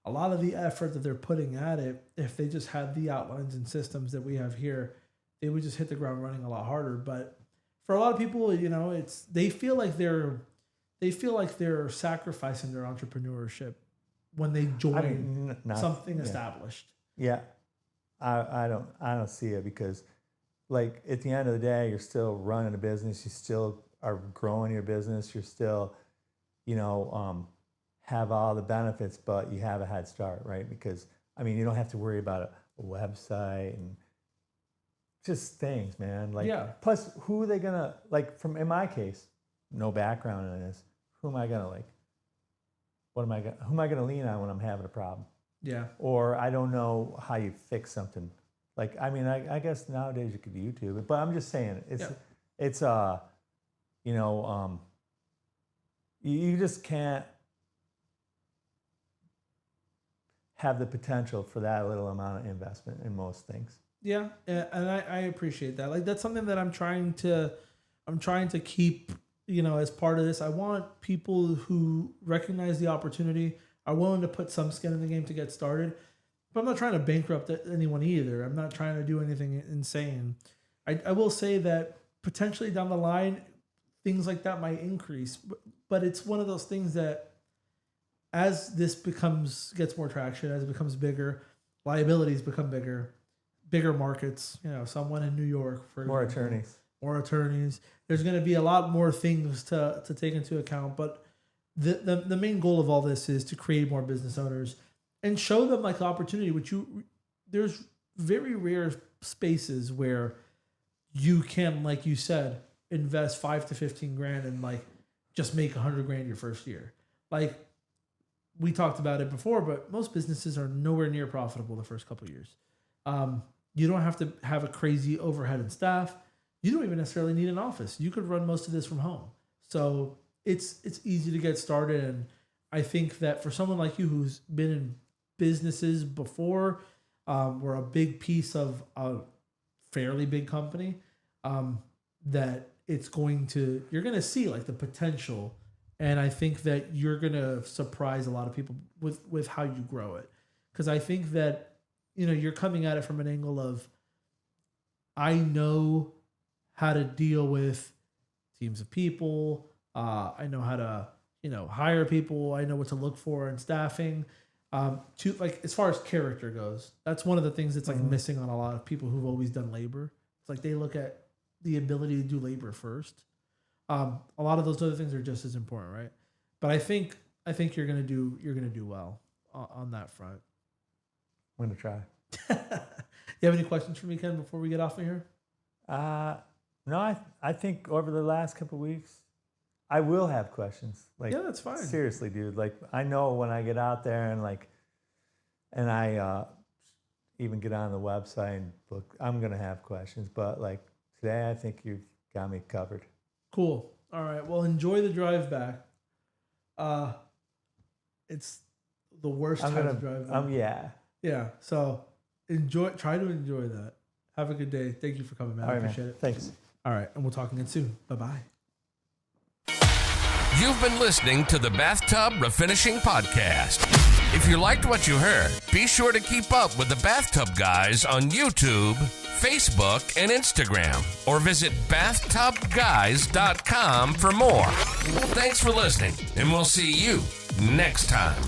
a lot of the effort that they're putting at it, if they just had the outlines and systems that we have here, they would just hit the ground running a lot harder. But for a lot of people, you know, they feel like they're sacrificing their entrepreneurship when they join something established. Yeah, I don't see it, because, like, at the end of the day, you're still running a business. You still are growing your business. You're still, you know, have all the benefits, but you have a head start, right? Because, I mean, you don't have to worry about a website and just things, man. Like, plus, who are they gonna, like, in my case, no background in this, who am I gonna, like, who am I gonna lean on when I'm having a problem? Yeah. Or I don't know how you fix something. Like, I mean, I guess nowadays you could YouTube it, but I'm just saying it's you know, you just can't have the potential for that little amount of investment in most things. Yeah, and I appreciate that. Like, that's something that I'm trying to keep, you know, as part of this. I want people who recognize the opportunity, are willing to put some skin in the game to get started. But I'm not trying to bankrupt anyone either. I'm not trying to do anything insane. I will say that potentially down the line, things like that might increase. But it's one of those things that, as this gets more traction, as it becomes bigger, liabilities become bigger markets. You know, someone in New York, for more example, attorneys. There's going to be a lot more things to take into account. But the main goal of all this is to create more business owners and show them, like, the opportunity. There's very rare spaces where you can, like you said, invest $5,000 to $15,000 and, like, just make $100,000 your first year. Like, we talked about it before, but most businesses are nowhere near profitable the first couple of years. You don't have to have a crazy overhead and staff. You don't even necessarily need an office. You could run most of this from home. So it's easy to get started. And I think that for someone like you who's been in businesses before, we're a big piece of a fairly big company, that you're going to see, like, the potential. And I think that you're going to surprise a lot of people with how you grow it. Because I think that, you know, you're coming at it from an angle of, I know how to deal with teams of people. I know how to, you know, hire people. I know what to look for in staffing. Like, as far as character goes, that's one of the things that's, like, missing on a lot of people who've always done labor. It's like they look at the ability to do labor first. A lot of those other things are just as important, right? But I think you're gonna do well on that front. I'm gonna try. You have any questions for me, Ken, before we get off of here? No, I think over the last couple of weeks, I will have questions. Like, yeah, that's fine. Seriously, dude. Like, I know when I get out there and I even get on the website and look, I'm gonna have questions. But, like, today, I think you've got me covered. Cool. All right. Well, enjoy the drive back. It's the worst time to drive back. Yeah. Yeah. So try to enjoy that. Have a good day. Thank you for coming, man. All right, I appreciate it. Thanks. All right. And we'll talk again soon. Bye-bye. You've been listening to the Bathtub Refinishing Podcast. If you liked what you heard, be sure to keep up with the Bathtub Guys on YouTube, Facebook, and Instagram, or visit BathTubGuys.com for more. Thanks for listening, and we'll see you next time.